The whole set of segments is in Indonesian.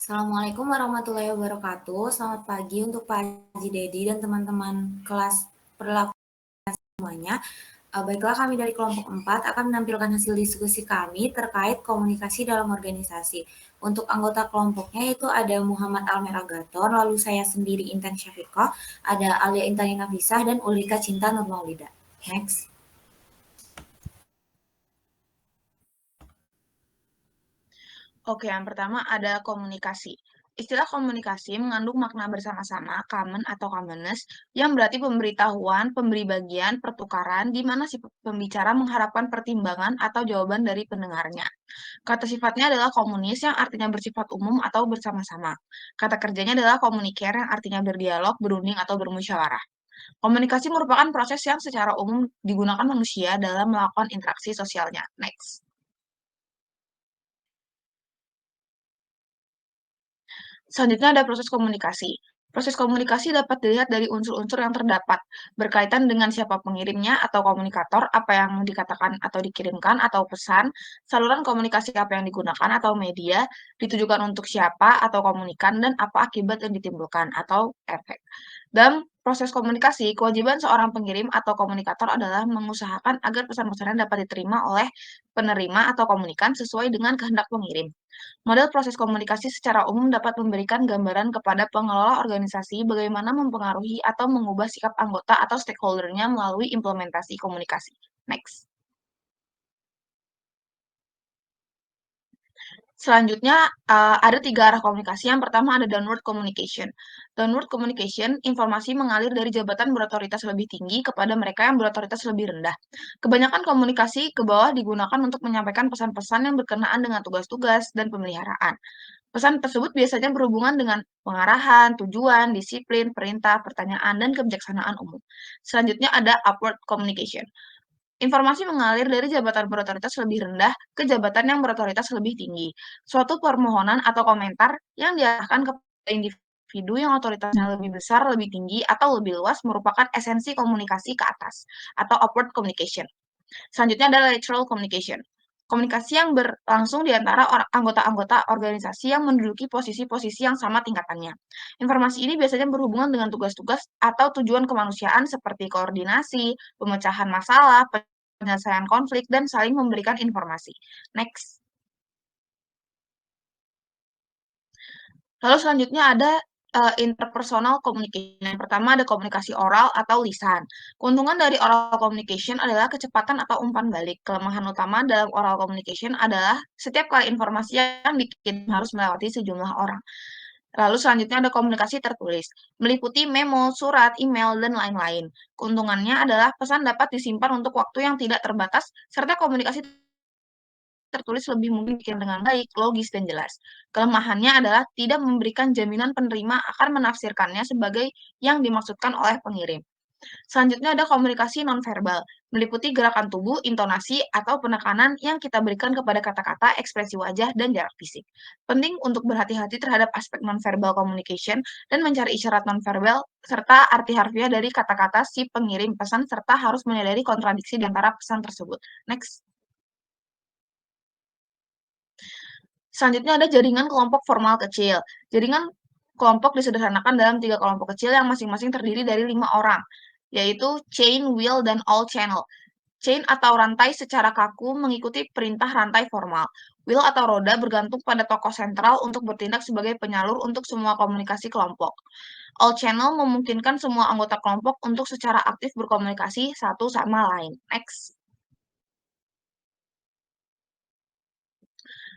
Assalamualaikum warahmatullahi wabarakatuh. Selamat pagi untuk Pak Haji Dedi dan teman-teman kelas perilaku semuanya. Baiklah, kami dari kelompok 4 akan menampilkan hasil diskusi kami terkait komunikasi dalam organisasi. Untuk anggota kelompoknya itu ada Muhammad Almer Agaton, lalu saya sendiri Intan Syafiqah, ada Alia Intani Nafisah, dan Ulrika Cinta Nurmaulida. Next. Oke, yang pertama ada komunikasi. Istilah komunikasi mengandung makna bersama-sama, common atau commonness, yang berarti pemberitahuan, pemberi bagian, pertukaran, di mana si pembicara mengharapkan pertimbangan atau jawaban dari pendengarnya. Kata sifatnya adalah komunis, yang artinya bersifat umum atau bersama-sama. Kata kerjanya adalah communicare, yang artinya berdialog, berunding, atau bermusyawarah. Komunikasi merupakan proses yang secara umum digunakan manusia dalam melakukan interaksi sosialnya. Next. Selanjutnya ada proses komunikasi. Proses komunikasi dapat dilihat dari unsur-unsur yang terdapat, berkaitan dengan siapa pengirimnya atau komunikator, apa yang dikatakan atau dikirimkan atau pesan, saluran komunikasi apa yang digunakan atau media, ditujukan untuk siapa atau komunikan, dan apa akibat yang ditimbulkan atau efek. Dalam proses komunikasi, kewajiban seorang pengirim atau komunikator adalah mengusahakan agar pesan-pesannya dapat diterima oleh penerima atau komunikan sesuai dengan kehendak pengirim. Model proses komunikasi secara umum dapat memberikan gambaran kepada pengelola organisasi bagaimana mempengaruhi atau mengubah sikap anggota atau stakeholder-nya melalui implementasi komunikasi. Next. Selanjutnya, ada 3 arah komunikasi. Yang pertama ada downward communication. Downward communication, informasi mengalir dari jabatan berotoritas lebih tinggi kepada mereka yang berotoritas lebih rendah. Kebanyakan komunikasi ke bawah digunakan untuk menyampaikan pesan-pesan yang berkenaan dengan tugas-tugas dan pemeliharaan. Pesan tersebut biasanya berhubungan dengan pengarahan, tujuan, disiplin, perintah, pertanyaan, dan kebijaksanaan umum. Selanjutnya ada upward communication. Informasi mengalir dari jabatan berotoritas lebih rendah ke jabatan yang berotoritas lebih tinggi. Suatu permohonan atau komentar yang diarahkan kepada individu yang otoritasnya lebih besar, lebih tinggi, atau lebih luas merupakan esensi komunikasi ke atas atau upward communication. Selanjutnya ada lateral communication. Komunikasi yang berlangsung di antara anggota-anggota organisasi yang menduduki posisi-posisi yang sama tingkatannya. Informasi ini biasanya berhubungan dengan tugas-tugas atau tujuan kemanusiaan seperti koordinasi, pemecahan masalah, penyelesaian konflik, dan saling memberikan informasi. Next. Lalu selanjutnya ada interpersonal communication. Yang pertama ada komunikasi oral atau lisan. Keuntungan dari oral communication adalah kecepatan atau umpan balik. Kelemahan utama dalam oral communication adalah setiap kali informasi yang dikirim harus melewati sejumlah orang. Lalu selanjutnya ada komunikasi tertulis, meliputi memo, surat, email, dan lain-lain. Keuntungannya adalah pesan dapat disimpan untuk waktu yang tidak terbatas, serta komunikasi tertulis lebih mungkin dikirim dengan baik, logis, dan jelas. Kelemahannya adalah tidak memberikan jaminan penerima akan menafsirkannya sebagai yang dimaksudkan oleh pengirim. Selanjutnya ada komunikasi nonverbal, meliputi gerakan tubuh, intonasi, atau penekanan yang kita berikan kepada kata-kata, ekspresi wajah, dan jarak fisik. Penting untuk berhati-hati terhadap aspek nonverbal communication dan mencari isyarat nonverbal serta arti harfiah dari kata-kata si pengirim pesan serta harus menyadari kontradiksi di antara pesan tersebut. Next. Selanjutnya ada jaringan kelompok formal kecil. Jaringan kelompok disederhanakan dalam 3 kelompok kecil yang masing-masing terdiri dari 5 orang, yaitu chain, wheel, dan all channel. Chain atau rantai secara kaku mengikuti perintah rantai formal. Wheel atau roda bergantung pada tokoh sentral untuk bertindak sebagai penyalur untuk semua komunikasi kelompok. All channel memungkinkan semua anggota kelompok untuk secara aktif berkomunikasi satu sama lain. Next.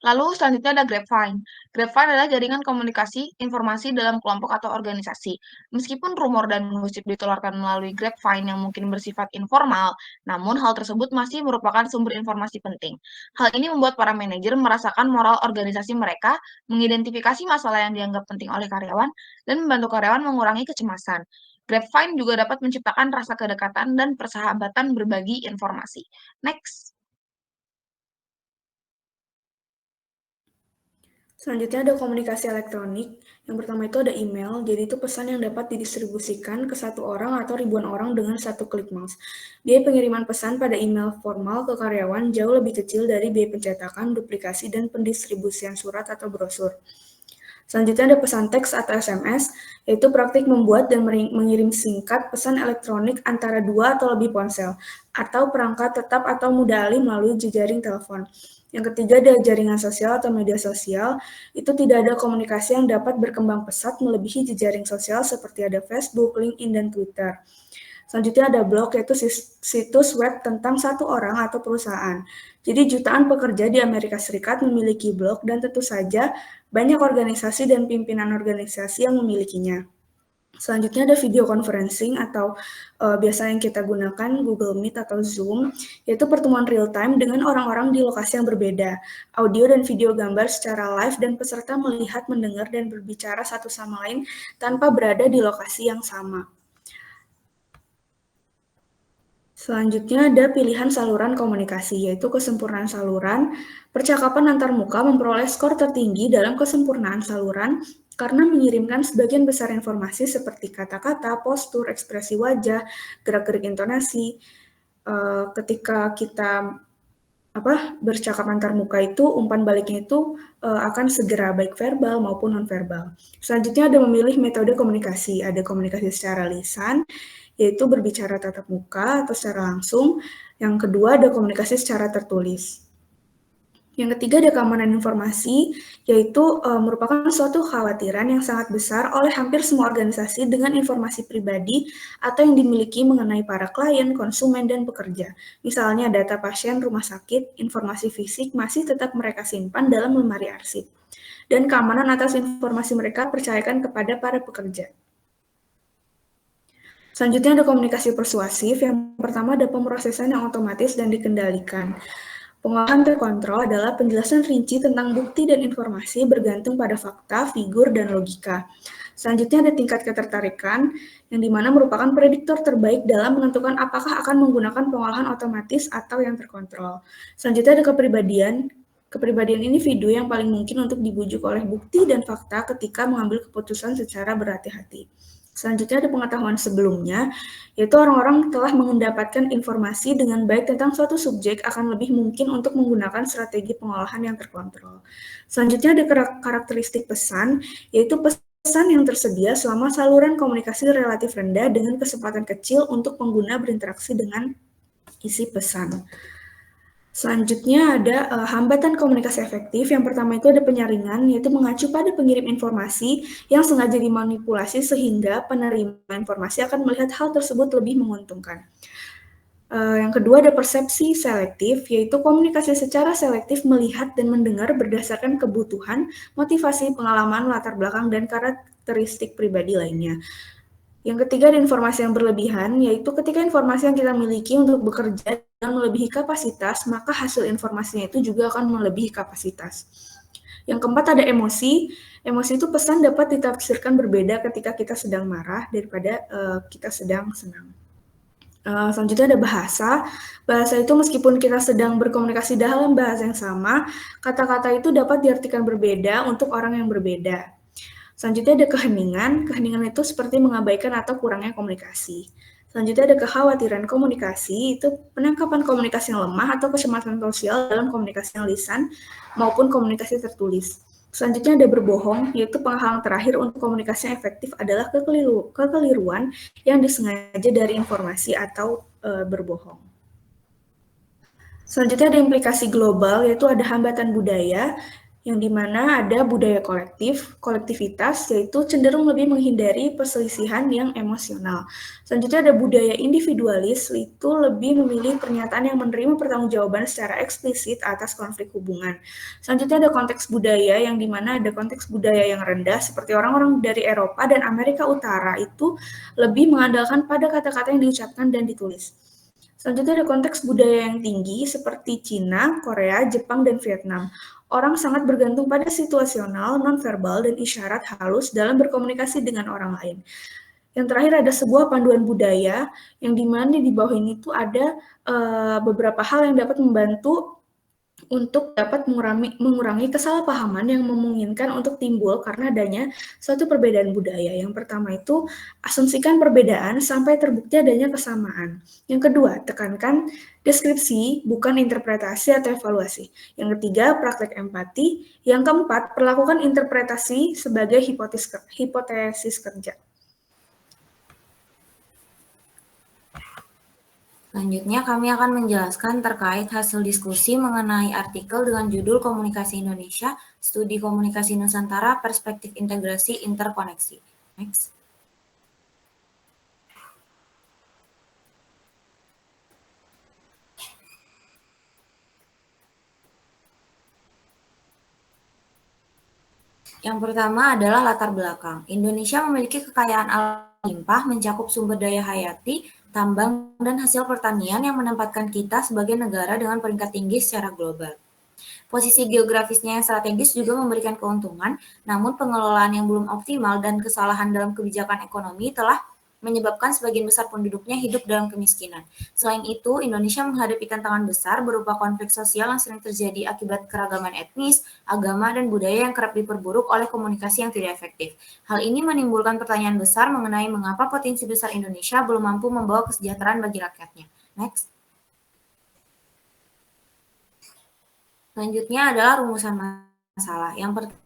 Lalu selanjutnya ada grapevine. Grapevine adalah jaringan komunikasi informasi dalam kelompok atau organisasi. Meskipun rumor dan gosip ditularkan melalui grapevine yang mungkin bersifat informal, namun hal tersebut masih merupakan sumber informasi penting. Hal ini membuat para manajer merasakan moral organisasi mereka, mengidentifikasi masalah yang dianggap penting oleh karyawan, dan membantu karyawan mengurangi kecemasan. Grapevine juga dapat menciptakan rasa kedekatan dan persahabatan berbagi informasi. Next. Selanjutnya ada komunikasi elektronik. Yang pertama itu ada email, jadi itu pesan yang dapat didistribusikan ke satu orang atau ribuan orang dengan satu klik mouse. Biaya pengiriman pesan pada email formal ke karyawan jauh lebih kecil dari biaya pencetakan, duplikasi, dan pendistribusian surat atau brosur. Selanjutnya ada pesan teks atau SMS, yaitu praktik membuat dan mengirim singkat pesan elektronik antara 2 atau lebih ponsel, atau perangkat tetap atau mudah alih melalui jejaring telepon. Yang ketiga ada jaringan sosial atau media sosial, itu tidak ada komunikasi yang dapat berkembang pesat melebihi jejaring sosial seperti ada Facebook, LinkedIn, dan Twitter. Selanjutnya ada blog, yaitu situs web tentang satu orang atau perusahaan. Jadi jutaan pekerja di Amerika Serikat memiliki blog dan tentu saja banyak organisasi dan pimpinan organisasi yang memilikinya. Selanjutnya ada video conferencing atau biasa yang kita gunakan Google Meet atau Zoom, yaitu pertemuan real time dengan orang-orang di lokasi yang berbeda. Audio dan video gambar secara live dan peserta melihat, mendengar, dan berbicara satu sama lain tanpa berada di lokasi yang sama. Selanjutnya ada pilihan saluran komunikasi, yaitu kesempurnaan saluran. Percakapan antarmuka memperoleh skor tertinggi dalam kesempurnaan saluran karena mengirimkan sebagian besar informasi seperti kata-kata, postur, ekspresi wajah, gerak-gerik intonasi. Ketika kita bercakap antarmuka itu, umpan baliknya itu akan segera baik verbal maupun non-verbal. Selanjutnya ada memilih metode komunikasi. Ada komunikasi secara lisan, yaitu berbicara tatap muka atau secara langsung. Yang kedua ada komunikasi secara tertulis. Yang ketiga ada keamanan informasi, yaitu merupakan suatu kekhawatiran yang sangat besar oleh hampir semua organisasi dengan informasi pribadi atau yang dimiliki mengenai para klien, konsumen, dan pekerja. Misalnya data pasien, rumah sakit, informasi fisik masih tetap mereka simpan dalam lemari arsip. Dan keamanan atas informasi mereka percayakan kepada para pekerja. Selanjutnya ada komunikasi persuasif. Yang pertama ada pemrosesan yang otomatis dan dikendalikan. Pengolahan terkontrol adalah penjelasan rinci tentang bukti dan informasi bergantung pada fakta, figur, dan logika. Selanjutnya ada tingkat ketertarikan, yang dimana merupakan prediktor terbaik dalam menentukan apakah akan menggunakan pengolahan otomatis atau yang terkontrol. Selanjutnya ada kepribadian. Kepribadian individu yang paling mungkin untuk dibujuk oleh bukti dan fakta ketika mengambil keputusan secara berhati-hati. Selanjutnya ada pengetahuan sebelumnya, yaitu orang-orang telah mendapatkan informasi dengan baik tentang suatu subjek akan lebih mungkin untuk menggunakan strategi pengolahan yang terkontrol. Selanjutnya ada karakteristik pesan, yaitu pesan yang tersedia selama saluran komunikasi relatif rendah dengan kesempatan kecil untuk pengguna berinteraksi dengan isi pesan. Selanjutnya ada hambatan komunikasi efektif. Yang pertama itu ada penyaringan, yaitu mengacu pada pengirim informasi yang sengaja dimanipulasi sehingga penerima informasi akan melihat hal tersebut lebih menguntungkan. Yang kedua ada persepsi selektif, yaitu komunikasi secara selektif melihat dan mendengar berdasarkan kebutuhan, motivasi, pengalaman, latar belakang, dan karakteristik pribadi lainnya. Yang ketiga ada informasi yang berlebihan, yaitu ketika informasi yang kita miliki untuk bekerja dan melebihi kapasitas, maka hasil informasinya itu juga akan melebihi kapasitas. Yang keempat ada emosi. Emosi itu pesan dapat ditafsirkan berbeda ketika kita sedang marah daripada kita sedang senang. Selanjutnya ada bahasa. Bahasa itu meskipun kita sedang berkomunikasi dalam bahasa yang sama, kata-kata itu dapat diartikan berbeda untuk orang yang berbeda. Selanjutnya ada keheningan. Keheningan itu seperti mengabaikan atau kurangnya komunikasi. Selanjutnya ada kekhawatiran komunikasi, itu penangkapan komunikasi yang lemah atau kecemasan sosial dalam komunikasi yang lisan maupun komunikasi tertulis. Selanjutnya ada berbohong, yaitu penghalang terakhir untuk komunikasi yang efektif adalah kekeliruan yang disengaja dari informasi atau berbohong. Selanjutnya ada implikasi global, yaitu ada hambatan budaya, yang dimana ada budaya kolektivitas, yaitu cenderung lebih menghindari perselisihan yang emosional. Selanjutnya ada budaya individualis, itu lebih memilih pernyataan yang menerima pertanggungjawaban secara eksplisit atas konflik hubungan. Selanjutnya ada konteks budaya, yang dimana ada konteks budaya yang rendah, seperti orang-orang dari Eropa dan Amerika Utara itu lebih mengandalkan pada kata-kata yang diucapkan dan ditulis. Selanjutnya ada konteks budaya yang tinggi, seperti Cina, Korea, Jepang, dan Vietnam. Orang sangat bergantung pada situasional, nonverbal, dan isyarat halus dalam berkomunikasi dengan orang lain. Yang terakhir ada sebuah panduan budaya, yang dimana di bawah ini tuh ada beberapa hal yang dapat membantu untuk dapat mengurangi kesalahpahaman yang memungkinkan untuk timbul karena adanya suatu perbedaan budaya. Yang pertama itu, asumsikan perbedaan sampai terbukti adanya kesamaan. Yang kedua, tekankan deskripsi, bukan interpretasi atau evaluasi. Yang ketiga, praktek empati. Yang keempat, perlakukan interpretasi sebagai hipotesis kerja. Selanjutnya, kami akan menjelaskan terkait hasil diskusi mengenai artikel dengan judul Komunikasi Indonesia, Studi Komunikasi Nusantara, Perspektif Integrasi Interkoneksi. Next. Yang pertama adalah latar belakang. Indonesia memiliki kekayaan alam limpah, mencakup sumber daya hayati, tambang, dan hasil pertanian yang menempatkan kita sebagai negara dengan peringkat tinggi secara global. Posisi geografisnya yang strategis juga memberikan keuntungan, namun pengelolaan yang belum optimal dan kesalahan dalam kebijakan ekonomi telah menyebabkan sebagian besar penduduknya hidup dalam kemiskinan. Selain itu, Indonesia menghadapi tantangan besar berupa konflik sosial yang sering terjadi akibat keragaman etnis, agama, dan budaya yang kerap diperburuk oleh komunikasi yang tidak efektif. Hal ini menimbulkan pertanyaan besar mengenai mengapa potensi besar Indonesia belum mampu membawa kesejahteraan bagi rakyatnya. Next. Selanjutnya adalah rumusan masalah. Yang pertama,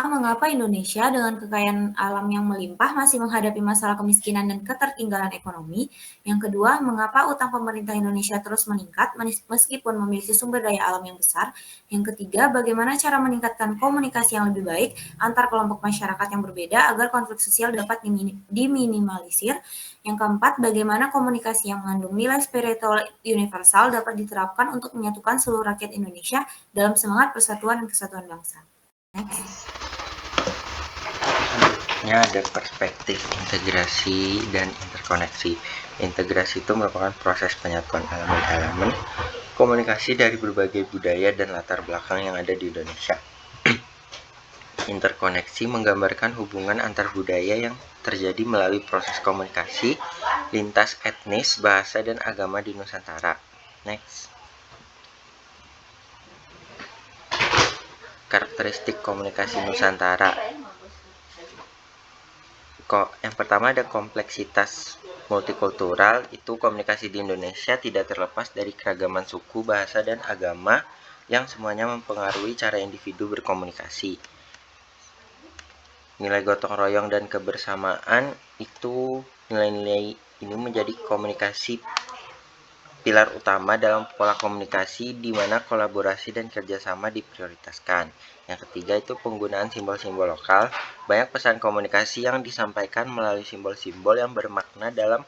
mengapa Indonesia dengan kekayaan alam yang melimpah masih menghadapi masalah kemiskinan dan ketertinggalan ekonomi? Yang kedua, mengapa utang pemerintah Indonesia terus meningkat meskipun memiliki sumber daya alam yang besar? Yang ketiga, bagaimana cara meningkatkan komunikasi yang lebih baik antar kelompok masyarakat yang berbeda agar konflik sosial dapat diminimalisir? Yang keempat, bagaimana komunikasi yang mengandung nilai spiritual universal dapat diterapkan untuk menyatukan seluruh rakyat Indonesia dalam semangat persatuan dan kesatuan bangsa. Next. Selanjutnya ada perspektif integrasi dan interkoneksi. Integrasi itu merupakan proses penyatuan elemen-elemen komunikasi dari berbagai budaya dan latar belakang yang ada di Indonesia. Interkoneksi menggambarkan hubungan antar budaya yang terjadi melalui proses komunikasi lintas etnis, bahasa, dan agama di Nusantara. Next. Karakteristik komunikasi Nusantara. Yang pertama ada kompleksitas multikultural. Itu komunikasi di Indonesia tidak terlepas dari keragaman suku, bahasa, dan agama yang semuanya mempengaruhi cara individu berkomunikasi. Nilai gotong royong dan kebersamaan itu nilai-nilai ini menjadi komunikasi pilar utama dalam pola komunikasi di mana kolaborasi dan kerjasama diprioritaskan. Yang ketiga itu penggunaan simbol-simbol lokal. Banyak pesan komunikasi yang disampaikan melalui simbol-simbol yang bermakna dalam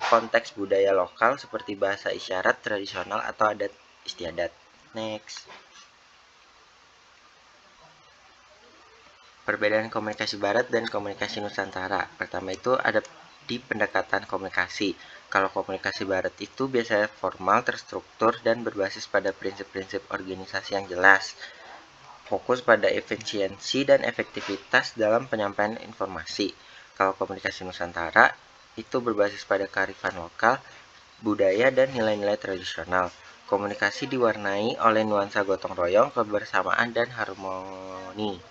konteks budaya lokal seperti bahasa isyarat tradisional atau adat istiadat. Next. Perbedaan komunikasi Barat dan komunikasi Nusantara. Pertama itu ada di pendekatan komunikasi. Kalau komunikasi Barat itu biasanya formal, terstruktur, dan berbasis pada prinsip-prinsip organisasi yang jelas. Fokus pada efisiensi dan efektivitas dalam penyampaian informasi. Kalau komunikasi Nusantara itu berbasis pada kearifan lokal, budaya, dan nilai-nilai tradisional. Komunikasi diwarnai oleh nuansa gotong royong, kebersamaan, dan harmoni.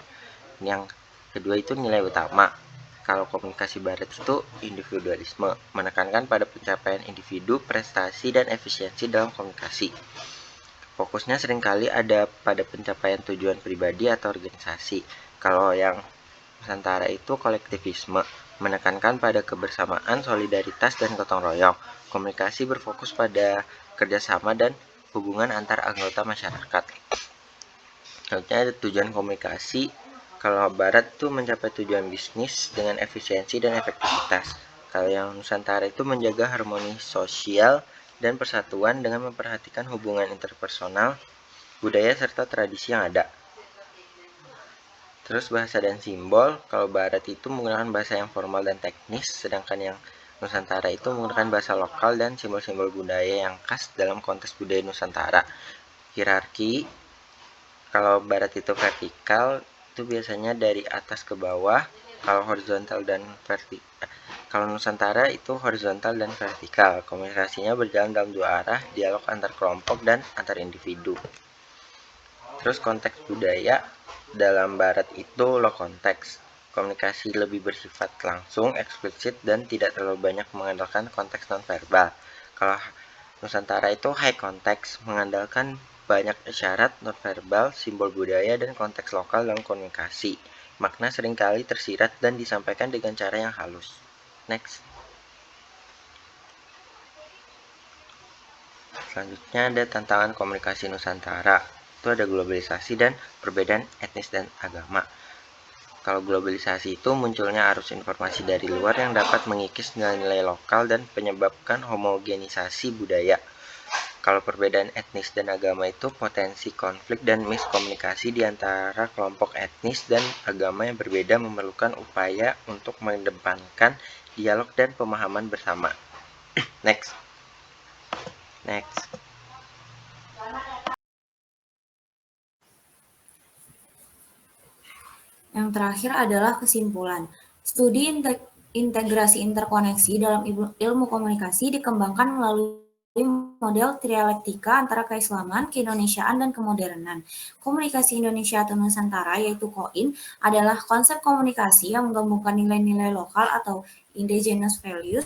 Yang kedua itu nilai utama. Kalau komunikasi Barat itu individualisme, menekankan pada pencapaian individu, prestasi, dan efisiensi dalam komunikasi. Fokusnya seringkali ada pada pencapaian tujuan pribadi atau organisasi. Kalau yang Nusantara itu kolektivisme, menekankan pada kebersamaan, solidaritas, dan gotong royong. Komunikasi berfokus pada kerjasama dan hubungan antar anggota masyarakat. Selanjutnya ada tujuan komunikasi. Kalau Barat itu mencapai tujuan bisnis dengan efisiensi dan efektivitas. Kalau yang Nusantara itu menjaga harmoni sosial dan persatuan dengan memperhatikan hubungan interpersonal, budaya, serta tradisi yang ada. Terus bahasa dan simbol. Kalau Barat itu menggunakan bahasa yang formal dan teknis, sedangkan yang Nusantara itu menggunakan bahasa lokal dan simbol-simbol budaya yang khas dalam konteks budaya Nusantara. Hierarki. Kalau Barat itu vertikal, itu biasanya dari atas ke bawah. Kalau horizontal dan vertikal, kalau Nusantara itu horizontal dan vertikal. Komunikasinya berjalan dalam dua arah, dialog antar kelompok dan antar individu. Terus konteks budaya dalam barat itu low konteks. Komunikasi lebih bersifat langsung, eksplisit, dan tidak terlalu banyak mengandalkan konteks nonverbal. Kalau Nusantara itu high konteks, mengandalkan banyak isyarat, nonverbal, simbol budaya, dan konteks lokal dalam komunikasi. Makna seringkali tersirat dan disampaikan dengan cara yang halus. Next. Selanjutnya ada tantangan komunikasi Nusantara. Itu ada globalisasi dan perbedaan etnis dan agama. Kalau globalisasi itu munculnya arus informasi dari luar yang dapat mengikis nilai-nilai lokal dan menyebabkan homogenisasi budaya. Kalau perbedaan etnis dan agama itu potensi konflik dan miskomunikasi di antara kelompok etnis dan agama yang berbeda memerlukan upaya untuk mengedepankan dialog dan pemahaman bersama. Next. Yang terakhir adalah kesimpulan. Studi integrasi interkoneksi dalam ilmu komunikasi dikembangkan melalui model trialektika antara keislaman, keindonesiaan, dan kemodernan. Komunikasi Indonesia atau Nusantara, yaitu KOIN, adalah konsep komunikasi yang menggabungkan nilai-nilai lokal atau indigenous values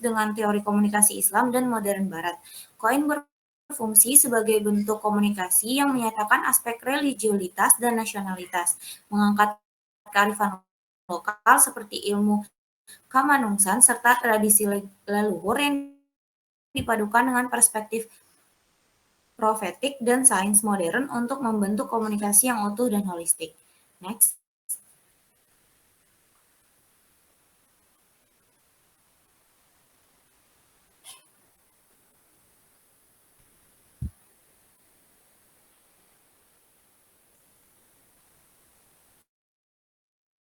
dengan teori komunikasi Islam dan modern Barat. KOIN berfungsi sebagai bentuk komunikasi yang menyatakan aspek religiulitas dan nasionalitas, mengangkat kearifan lokal seperti ilmu kamanungsan serta tradisi leluhur yang dipadukan dengan perspektif profetik dan sains modern untuk membentuk komunikasi yang utuh dan holistik. Next.